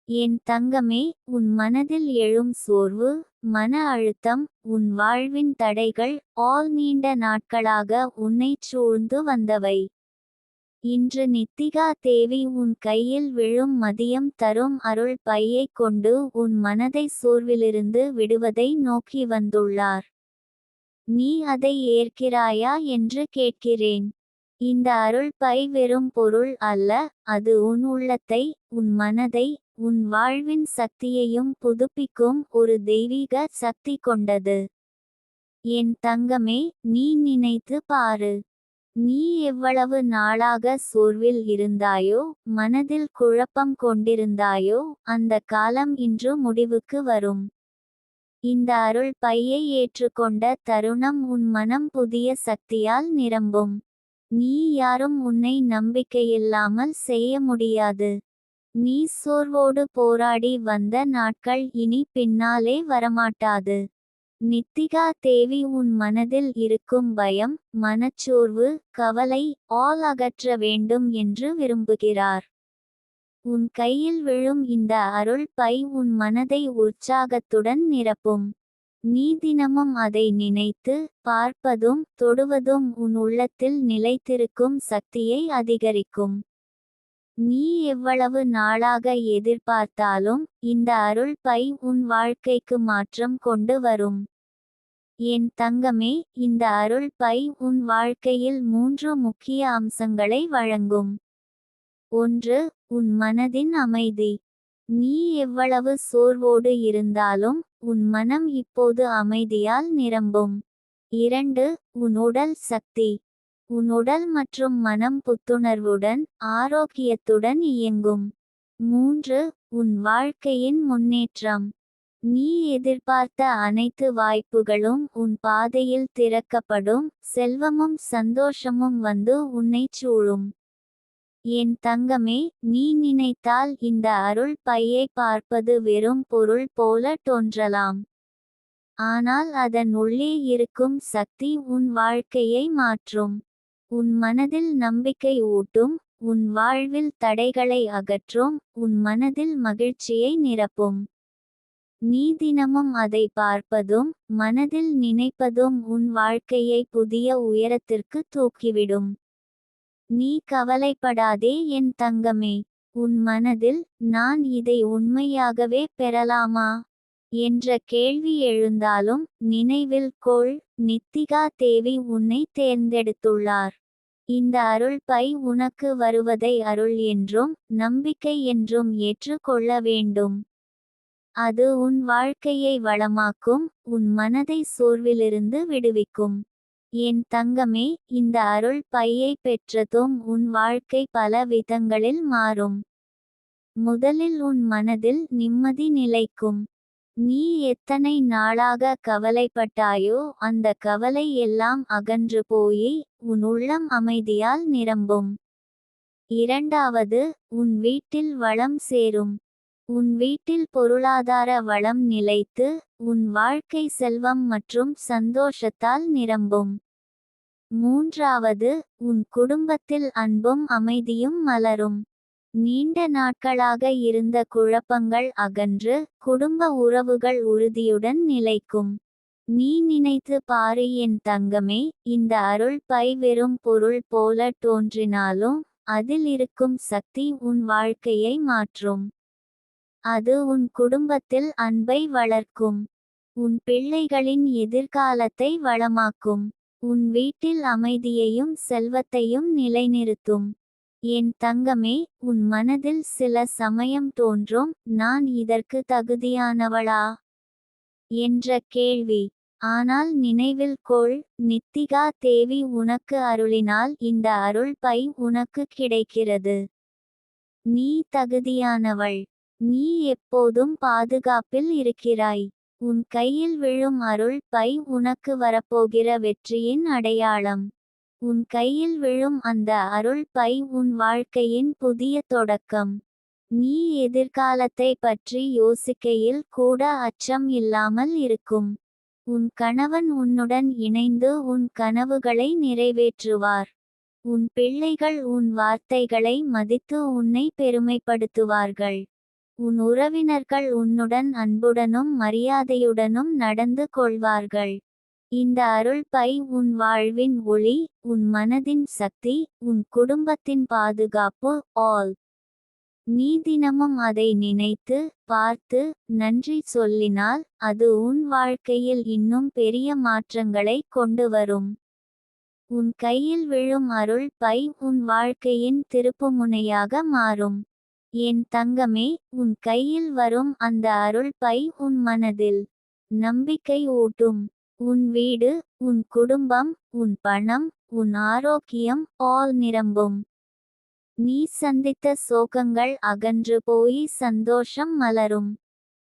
என் தங்கமே, உன் மனதில் எழும் சோர்வு, மன அழுத்தம், உன் வாழ்வின் தடைகள் ஆல் நீண்ட நாட்களாக உன்னைச் சூழ்ந்து வந்தவை. இன்று நித்திகா தேவி உன் கையில் விழும் மதியம் தரும் அருள் பையைக் கொண்டு உன் மனதை சோர்விலிருந்து விடுவதை நோக்கி வந்துள்ளார். நீ அதை ஏற்கிறாயா என்று கேட்கிறேன். இந்த அருள் பை வெறும் பொருள் அல்ல, அது உன் உள்ளத்தை, உன் மனதை, உன் வாழ்வின் சக்தியையும் புதுப்பிக்கும் ஒரு தெய்வீக சக்தி கொண்டது. என் தங்கமே, நீ நினைத்து பாரு. நீ எவ்வளவு நாளாக சோர்வில் இருந்தாயோ, மனதில் குழப்பம் கொண்டிருந்தாயோ, அந்த காலம் இன்று முடிவுக்கு வரும். இந்த அருள் பையை ஏற்றுக்கொண்ட தருணம் உன் மனம் புதிய சக்தியால் நிரம்பும். நீ யாரும் உன்னை நம்பிக்கையில்லாமல் செய்ய முடியாது. நீ சோர்வோடு போராடி வந்த நாட்கள் இனி பின்னாலே வரமாட்டாது. நித்திகா தேவி உன் மனதில் இருக்கும் பயம், மனச்சோர்வு, கவலை ஆல் அகற்ற வேண்டும் என்று விரும்புகிறார். உன் கையில் விழும் இந்த அருள் பை உன் மனதை உற்சாகத்துடன் நிரப்பும். நீ தினமும் அதை நினைத்து பார்ப்பதும் தொடுவதும் உன் உள்ளத்தில் நிலைத்திருக்கும் சக்தியை அதிகரிக்கும். நீ எவ்வளவு நாளாக எதிர்பார்த்தாலும் இந்த அருள் பை உன் வாழ்க்கைக்கு மாற்றம் கொண்டு வரும். என் தங்கமே, இந்த அருள் பை உன் வாழ்க்கையில் 3 முக்கிய அம்சங்களை வழங்கும். 1. உன் மனதின் அமைதி. நீ எவ்வளவு சோர்வோடு இருந்தாலும் உன் மனம் இப்போது அமைதியால் நிரம்பும். 2. உன் உடல் சக்தி. உன் உடல் மற்றும் மனம் புத்துணர்வுடன், ஆரோக்கியத்துடன் இயங்கும். 3. உன் வாழ்க்கையின் முன்னேற்றம். நீ எதிர்பார்த்த அனைத்து வாய்ப்புகளும் உன் பாதையில் திறக்கப்படும், செல்வமும் சந்தோஷமும் வந்து உன்னைச் சூழும். என் தங்கமே, நீ நினைத்தால் இந்த அருள் பையை பார்ப்பது வெறும் பொருள் போல தோன்றலாம். ஆனால் அதன் உள்ளே இருக்கும் சக்தி உன் வாழ்க்கையை மாற்றும். உன் மனதில் நம்பிக்கை ஊட்டும், உன் வாழ்வில் தடைகளை அகற்றும், உன் மனதில் மகிழ்ச்சியை நிரப்பும். நீ தினமும் அதை பார்ப்பதும் மனதில் நினைப்பதும் உன் வாழ்க்கையை புதிய உயரத்திற்கு தூக்கிவிடும். நீ கவலைப்படாதே என் தங்கமே. உன் மனதில், நான் இதை உண்மையாகவே பெறலாமா என்ற கேள்வி எழுந்தாலும் நினைவில் கொள், நித்திகா தேவி உன்னை தேர்ந்தெடுத்துள்ளார். இந்த அருள் பை உனக்கு வருவதை அருள் என்றும் நம்பிக்கை என்றும் ஏற்று கொள்ள வேண்டும். அது உன் வாழ்க்கையை வளமாக்கும், உன் மனதை சோர்விலிருந்து விடுவிக்கும். என் தங்கமே, இந்த அருள் பையை பெற்றதும் உன் வாழ்க்கை பல விதங்களில் மாறும். முதலில் உன் மனதில் நிம்மதி நிலைக்கும். நீ எத்தனை நாளாக கவலைப்பட்டாயோ அந்த கவலை எல்லாம் அகன்று போய் உன் உள்ளம் அமைதியால் நிரம்பும். 2. உன் வீட்டில் வளம் சேரும். உன் வீட்டில் பொருளாதார வளம் நிலைத்து, உன் வாழ்க்கை செல்வம் மற்றும் சந்தோஷத்தால் நிரம்பும். 3. உன் குடும்பத்தில் அன்பும் அமைதியும் மலரும். நீண்ட நாட்களாக இருந்த குழப்பங்கள் அகன்று, குடும்ப உறவுகள் உறுதியுடன் நிலைக்கும். நீ நினைத்து பாரு என் தங்கமே, இந்த அருள் பை வெறும் பொருள் போல தோன்றினாலும் அதில் இருக்கும் சக்தி உன் வாழ்க்கையை மாற்றும். அது உன் குடும்பத்தில் அன்பை வளர்க்கும். உன் பிள்ளைகளின் எதிர்காலத்தை வளமாக்கும். உன் வீட்டில் அமைதியையும் செல்வத்தையும் நிலைநிறுத்தும். என் தங்கமே, உன் மனதில் சில சமயம் தோன்றும், நான் இதற்கு தகுதியானவளா என்ற கேள்வி. ஆனால் நினைவில் கொள், நித்திகா தேவி உனக்கு அருளினால் இந்த அருள் பை உனக்கு கிடைக்கிறது. நீ தகுதியானவள். நீ எப்போதும் பாதுகாப்பில் இருக்கிறாய். உன் கையில் விழும் அருள் பை உனக்கு வரப்போகிற வெற்றியின் அடையாளம். உன் கையில் விழும் அந்த அருள் பை உன் வாழ்க்கையின் புதிய தொடக்கம். நீ எதிர்காலத்தை பற்றி யோசிக்கையில் கூட அச்சம் இல்லாமல் இருக்கும். உன் கணவன் உன்னுடன் இணைந்து உன் கனவுகளை நிறைவேற்றுவார். உன் பிள்ளைகள் உன் வார்த்தைகளை மதித்து உன்னை பெருமைப்படுத்துவார்கள். உன் உறவினர்கள் உன்னுடன் அன்புடனும் மரியாதையுடனும் நடந்து கொள்வார்கள். இந்த அருள் பை உன் வாழ்வின் ஒளி, உன் மனதின் சக்தி, உன் குடும்பத்தின் பாதுகாப்பு. ஆல் நீ தினமும் அதை நினைத்து பார்த்து நன்றி சொல்லினால் அது உன் வாழ்க்கையில் இன்னும் பெரிய மாற்றங்களை கொண்டு வரும். உன் கையில் விழும் அருள் பை உன் வாழ்க்கையின் திருப்புமுனையாக மாறும். என் தங்கமே, உன் கையில் வரும் அந்த அருள் பை உன் மனதில் நம்பிக்கை ஊட்டும். உன் வீடு, உன் குடும்பம், உன் பணம், உன் ஆரோக்கியம் ஆல் நிரம்பும். நீ சந்தித்த சோகங்கள் அகன்று போய் சந்தோஷம் மலரும்.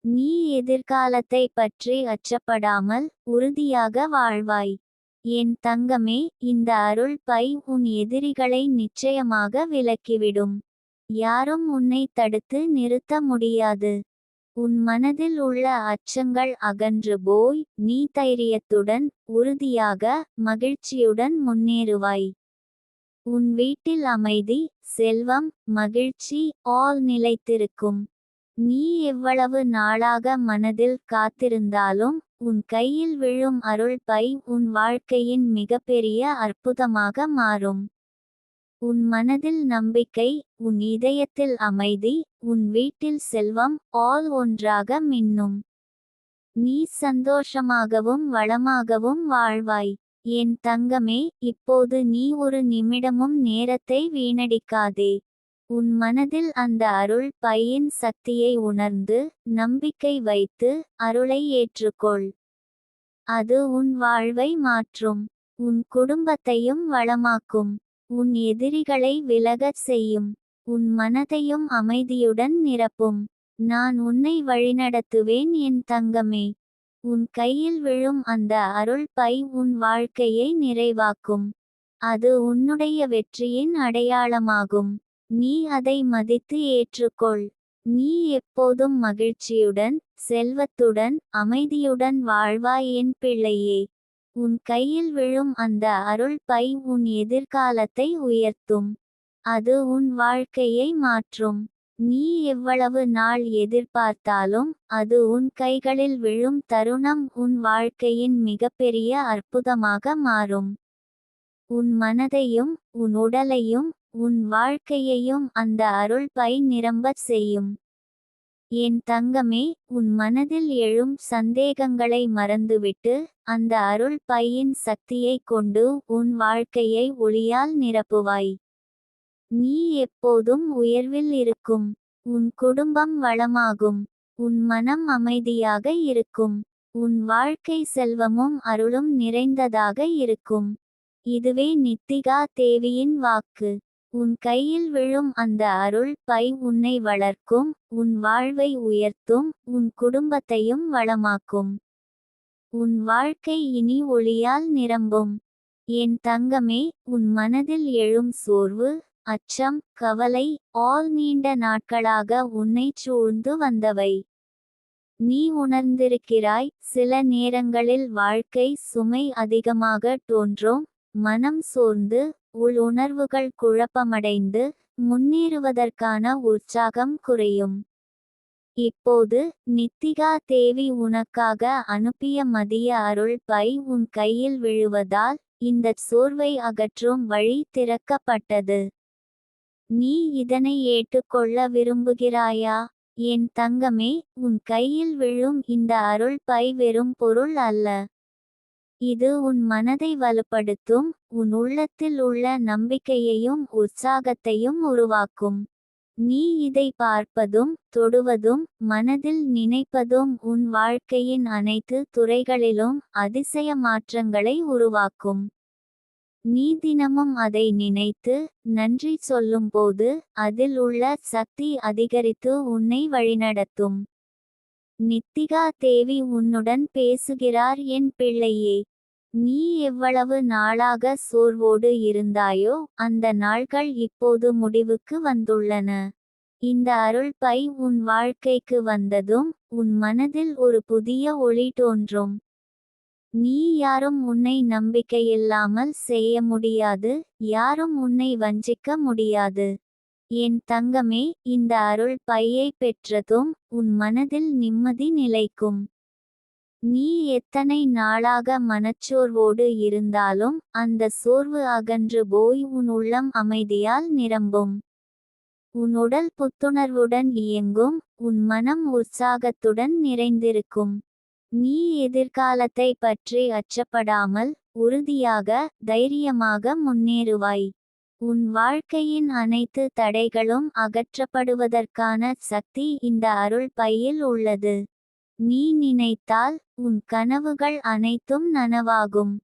நீ எதிர்காலத்தை பற்றி அச்சப்படாமல் உறுதியாக வாழ்வாய். என் தங்கமே, இந்த அருள் பை உன் எதிரிகளை நிச்சயமாக விலக்கிவிடும். யாரும் உன்னை தடுத்து நிறுத்த முடியாது. உன் மனதில் உள்ள அச்சங்கள் அகன்று போய் நீ தைரியத்துடன் உறுதியாக மகிழ்ச்சியுடன் முன்னேறுவாய். உன் வீட்டில் அமைதி, செல்வம், மகிழ்ச்சி ஆல் நிலைத்திருக்கும். நீ எவ்வளவு நாளாக மனதில் காத்திருந்தாலும் உன் கையில் விழும் அருள் பை உன் வாழ்க்கையின் மிகப்பெரிய அற்புதமாக மாறும். உன் மனதில் நம்பிக்கை, உன் இதயத்தில் அமைதி, உன் வீட்டில் செல்வம் ஆல் ஒன்றாக மின்னும். நீ சந்தோஷமாகவும் வளமாகவும் வாழ்வாய். என் தங்கமே, இப்போது நீ ஒரு நிமிடமும் நேரத்தை வீணடிக்காதே. உன் மனதில் அந்த அருள் பையின் சக்தியை உணர்ந்து நம்பிக்கை வைத்து அருளை ஏற்றுக்கொள். அது உன் வாழ்வை மாற்றும். உன் குடும்பத்தையும் வளமாக்கும். உன் எதிரிகளை விலகச் செய்யும். உன் மனதையும் அமைதியுடன் நிரப்பும். நான் உன்னை வழிநடத்துவேன் என் தங்கமே. உன் கையில் விழும் அந்த அருள் பை உன் வாழ்க்கையை நிறைவாக்கும். அது உன்னுடைய வெற்றியின் அடையாளமாகும். நீ அதை மதித்து ஏற்றுக்கொள். நீ எப்போதும் மகிழ்ச்சியுடன், செல்வத்துடன், அமைதியுடன் வாழ்வாய் என் பிள்ளையே. உன் கையில் விழும் அந்த அருள் பை உன் எதிர்காலத்தை உயர்த்தும். அது உன் வாழ்க்கையை மாற்றும். நீ எவ்வளவு நாள் எதிர்பார்த்தாலும் அது உன் கைகளில் விழும் தருணம் உன் வாழ்க்கையின் மிகப்பெரிய அற்புதமாக மாறும். உன் மனதையும் உன் உடலையும் உன் வாழ்க்கையையும் அந்த அருள் பை நிரம்பச் செய்யும். என் தங்கமே, உன் மனதில் எழும் சந்தேகங்களை மறந்துவிட்டு அந்த அருள் பையின் சக்தியை கொண்டு உன் வாழ்க்கையை ஒளியால் நிரப்புவாய். நீ எப்போதும் உயர்வில் இருக்கும். உன் குடும்பம் வளமாகும். உன் மனம் அமைதியாக இருக்கும். உன் வாழ்க்கை செல்வமும் அருளும் நிறைந்ததாக இருக்கும். இதுவே நித்திகா தேவியின் வாக்கு. உன் கையில் விழும் அந்த அருள் பை உன்னை வளர்க்கும், உன் வாழ்வை உயர்த்தும், உன் குடும்பத்தையும் வளமாக்கும். உன் வாழ்க்கை இனி ஒளியால் நிரம்பும். என் தங்கமே, உன் மனதில் எழும் சோர்வு, அச்சம், கவலை ஆல் நீண்ட நாட்களாக உன்னை சூழ்ந்து வந்தவை. நீ உணர்ந்திருக்கிறாய், சில நேரங்களில் வாழ்க்கை சுமை அதிகமாக தோன்றும். மனம் சோர்ந்து, உள் உணர்வுகள் குழப்பமடைந்து, முன்னேறுவதற்கான உற்சாகம் குறையும். இப்போது நித்திகா தேவி உனக்காக அனுப்பிய மதிய அருள் பை உன் கையில் விழுவதால் இந்த சோர்வை அகற்றும் வழி திறக்கப்பட்டது. நீ இதனை ஏற்றுக்கொள்ள விரும்புகிறாயா? என் தங்கமே, உன் கையில் விழும் இந்த அருள் பை வெறும் பொருள் அல்ல. இது உன் மனதை வலுப்படுத்தும், உன் உள்ளத்தில் உள்ள நம்பிக்கையையும் உற்சாகத்தையும் உருவாக்கும். நீ இதை பார்ப்பதும் தொடுவதும் மனதில் நினைப்பதும் உன் வாழ்க்கையின் அனைத்து துறைகளிலும் அதிசய மாற்றங்களை உருவாக்கும். நீ தினமும் அதை நினைத்து நன்றி சொல்லும்போது அதில் உள்ள சக்தி அதிகரித்து உன்னை வழிநடத்தும். நித்திகா தேவி உன்னுடன் பேசுகிறார் என் பிள்ளையே. நீ எவ்வளவு நாளாக சோர்வோடு இருந்தாயோ அந்த நாள்கள் இப்போது முடிவுக்கு வந்துள்ளன. இந்த அருள் பை உன் வாழ்க்கைக்கு வந்ததும் உன் மனதில் ஒரு புதிய ஒளி தோன்றும். நீ யாரும் உன்னை நம்பிக்கையில்லாமல் செய்ய முடியாது, யாரும் உன்னை வஞ்சிக்க முடியாது. என் தங்கமே, இந்த அருள் பையை பெற்றதும் உன் மனதில் நிம்மதி நிலைக்கும். நீ எத்தனை நாளாக மனச்சோர்வோடு இருந்தாலும் அந்த சோர்வு அகன்று போய் உன் உள்ளம் அமைதியால் நிரம்பும். உன் உடல் புத்துணர்வுடன் இயங்கும், உன் மனம் உற்சாகத்துடன் நிறைந்திருக்கும். நீ எதிர்காலத்தை பற்றி அச்சப்படாமல் உறுதியாக தைரியமாக முன்னேறுவாய். உன் வாழ்க்கையின் அனைத்து தடைகளும் அகற்றப்படுவதற்கான சக்தி இந்த அருள் பையில் உள்ளது. நீ நினைத்தால் உன் கனவுகள் அனைத்தும் நனவாகும்.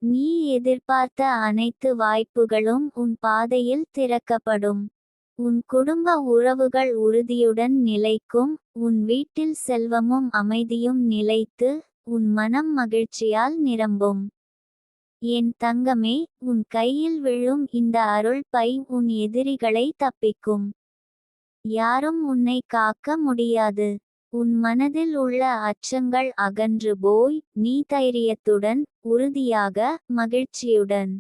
நீ எதிர்பார்த்த அனைத்து வாய்ப்புகளும் உன் பாதையில் திறக்கப்படும். உன் குடும்ப உறவுகள் உறுதியுடன் நிலைக்கும். உன் வீட்டில் செல்வமும் அமைதியும் நிலைத்து உன் மனம் மகிழ்ச்சியால் நிரம்பும். என் தங்கமே, உன் கையில் விழும் இந்த அருள் பை உன் எதிரிகளை தப்பிக்கும். யாரும் உன்னை காக்க முடியாது. உன் மனதில் உள்ள அச்சங்கள் அகன்று போய் நீ தைரியத்துடன் உறுதியாக மகிழ்ச்சியுடன்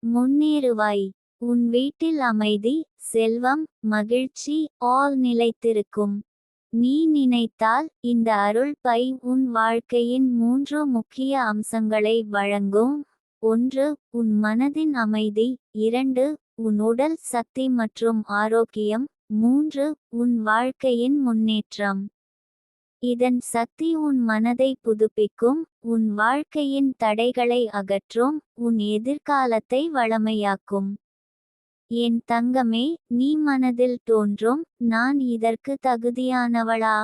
முன்னேறுவாய். உன் வீட்டில் அமைதி, செல்வம், மகிழ்ச்சி ஆல் நிலைத்திருக்கும். நீ நினைத்தால் இந்த அருள் பை உன் வாழ்க்கையின் 3 முக்கிய அம்சங்களை வழங்கும். 1. உன் மனதின் அமைதி. 2. உன் உடல் சக்தி மற்றும் ஆரோக்கியம். 3. உன் வாழ்க்கையின் முன்னேற்றம். இதன் சக்தி உன் மனதை புதுப்பிக்கும், உன் வாழ்க்கையின் தடைகளை அகற்றும், உன் எதிர்காலத்தை வளமையாக்கும். என் தங்கமே, நீ மனதில் தோன்றும் நான் இதற்கு தகுதியானவளா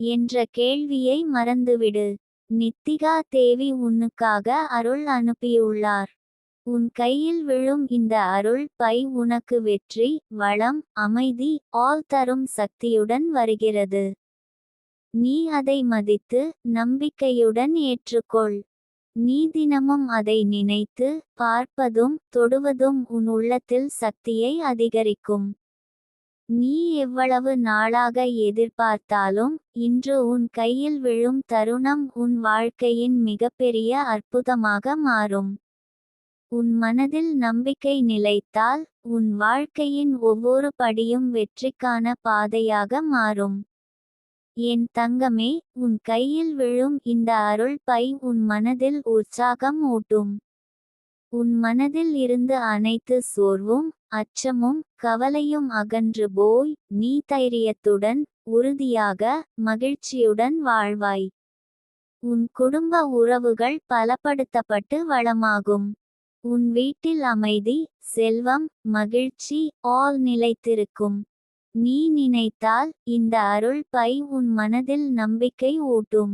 என்ற கேள்வியை மறந்துவிடு. நித்திகா தேவி உன்னுக்காக அருள் அனுப்பியுள்ளார். உன் கையில் விழும் இந்த அருள் பை உனக்கு வெற்றி, வளம், அமைதி ஆல் தரும் சக்தியுடன் வருகிறது. நீ அதை மதித்து நம்பிக்கையுடன் ஏற்றுக்கொள். நீ தினமும் அதை நினைத்து பார்ப்பதும் தொடுவதும் உன் உள்ளத்தில் சக்தியை அதிகரிக்கும். நீ எவ்வளவு நாளாக எதிர்பார்த்தாலும் இன்று உன் கையில் விழும் தருணம் உன் வாழ்க்கையின் மிகப்பெரிய அற்புதமாக மாறும். உன் மனதில் நம்பிக்கை நிலைத்தால் உன் வாழ்க்கையின் ஒவ்வொரு படியும் வெற்றிக்கான பாதையாக மாறும். என் தங்கமே, உன் கையில் விழும் இந்த அருள் பை உன் மனதில் உற்சாகம் ஊட்டும். உன் மனதில் இருந்து அனைத்து சோர்வும், அச்சமும், கவலையும் அகன்று போய் நீ தைரியத்துடன், உறுதியாக, மகிழ்ச்சியுடன் வாழ்வாய். உன் குடும்ப உறவுகள் பலப்படுத்தப்பட்டு வளமாகும். உன் வீட்டில் அமைதி, செல்வம், மகிழ்ச்சி ஆல் நிலைத்திருக்கும். நீ நினைத்தால் இந்த அருள் பை உன் மனதில் நம்பிக்கை ஊட்டும்.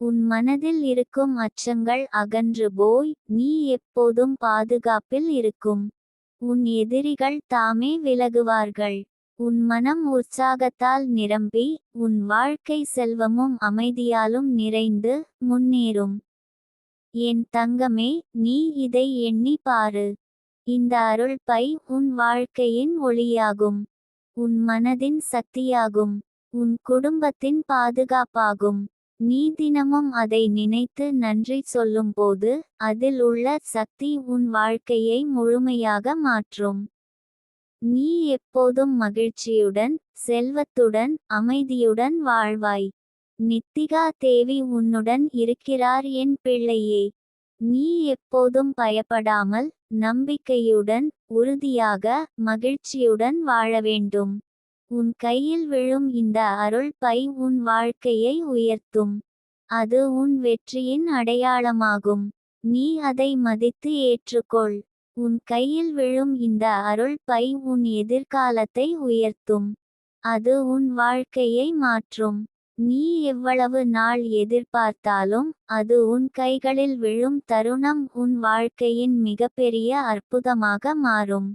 உன் மனதில் இருக்கும் அச்சங்கள் அகன்று போய் நீ எப்போதும் பாதுகாப்பில் இருக்கும். உன் எதிரிகள் தாமே விலகுவார்கள். உன் மனம் உற்சாகத்தால் நிரம்பி உன் வாழ்க்கை செல்வமும் அமைதியாலும் நிறைந்து முன்னேறும். என் தங்கமே, நீ இதை எண்ணி பாரு. இந்த அருள் பை உன் வாழ்க்கையின் ஒளியாகும். உன் மனதின் சக்தியாகும். உன் குடும்பத்தின் பாதுகாப்பாகும். நீ தினமும் அதை நினைத்து நன்றி சொல்லும்போது அதில் உள்ள சக்தி உன் வாழ்க்கையை முழுமையாக மாற்றும். நீ எப்போதும் மகிழ்ச்சியுடன், செல்வத்துடன், அமைதியுடன் வாழ்வாய். நித்திகா தேவி உன்னுடன் இருக்கிறார் என் பிள்ளையே. நீ எப்போதும் பயப்படாமல் நம்பிக்கையுடன், உறுதியாக, மகிழ்ச்சியுடன் வாழ வேண்டும். உன் கையில் விழும் இந்த அருள் பை உன் வாழ்க்கையை உயர்த்தும். அது உன் வெற்றியின் அடையாளமாகும். நீ அதை மதித்து ஏற்றுக்கொள். உன் கையில் விழும் இந்த அருள் பை உன் எதிர்காலத்தை உயர்த்தும். அது உன் வாழ்க்கையை மாற்றும். நீ எவ்வளவு நாள் எதிர்பார்த்தாலும் அது உன் கைகளில் விழும் தருணம் உன் வாழ்க்கையின் மிகப்பெரிய அற்புதமாக மாறும்.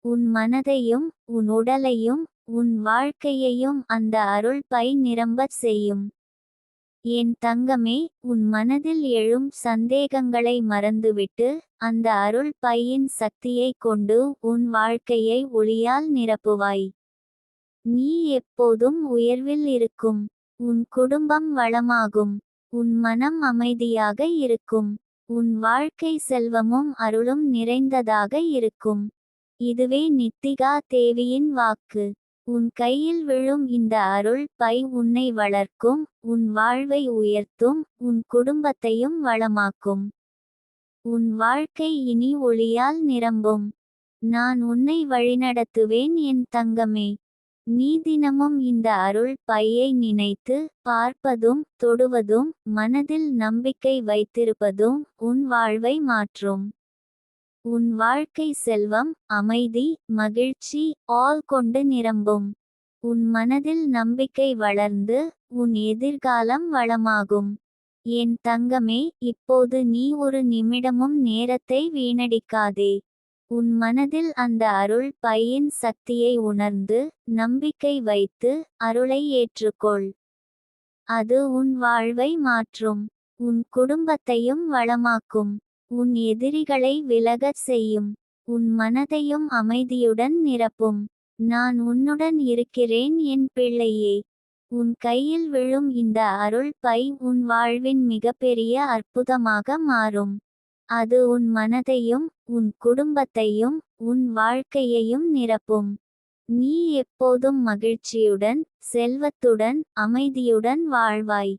உன் மனதையும் உன் உடலையும் உன் வாழ்க்கையையும் அந்த அருள் பை நிரம்பச் செய்யும். என் தங்கமே, உன் மனதில் எழும் சந்தேகங்களை மறந்துவிட்டு அந்த அருள் பையின் சக்தியை கொண்டு உன் வாழ்க்கையை ஒளியால் நிரப்புவாய். நீ எப்போதும் உயர்வில் இருக்கும். உன் குடும்பம் வளமாகும். உன் மனம் அமைதியாக இருக்கும். உன் வாழ்க்கை செல்வமும் அருளும் நிறைந்ததாக இருக்கும். இதுவே நித்திகா தேவியின் வாக்கு. உன் கையில் விழும் இந்த அருள் பை உன்னை வளர்க்கும், உன் வாழ்வை உயர்த்தும், உன் குடும்பத்தையும் வளமாக்கும். உன் வாழ்க்கை இனி ஒளியால் நிரம்பும். நான் உன்னை வழிநடத்துவேன் என் தங்கமே. நீ தினமும் இந்த அருள் பையை நினைத்து பார்ப்பதும் தொடுவதும் மனதில் நம்பிக்கை வைத்திருப்பதும் உன் வாழ்வை மாற்றும். உன் வாழ்க்கை செல்வம், அமைதி, மகிழ்ச்சி ஆல் கொண்டு நிரம்பும். உன் மனதில் நம்பிக்கை வளர்ந்து உன் எதிர்காலம் வளமாகும். என் தங்கமே, இப்போது நீ ஒரு நிமிடமும் நேரத்தை வீணடிக்காதே. உன் மனதில் அந்த அருள் பையின் சக்தியை உணர்ந்து நம்பிக்கை வைத்து அருளை ஏற்றுக்கொள். அது உன் வாழ்வை மாற்றும். உன் குடும்பத்தையும் வளமாக்கும். உன் எதிரிகளை விலகச் செய்யும். உன் மனதையும் அமைதியுடன் நிரப்பும். நான் உன்னுடன் இருக்கிறேன் என் பிள்ளையே. உன் கையில் விழும் இந்த அருள் பை உன் வாழ்வின் மிகப்பெரிய அற்புதமாக மாறும். அது உன் மனதையும் உன் குடும்பத்தையும் உன் வாழ்க்கையையும் நிரப்பும். நீ எப்போதும் மகிழ்ச்சியுடன், செல்வத்துடன், அமைதியுடன் வாழ்வாய்.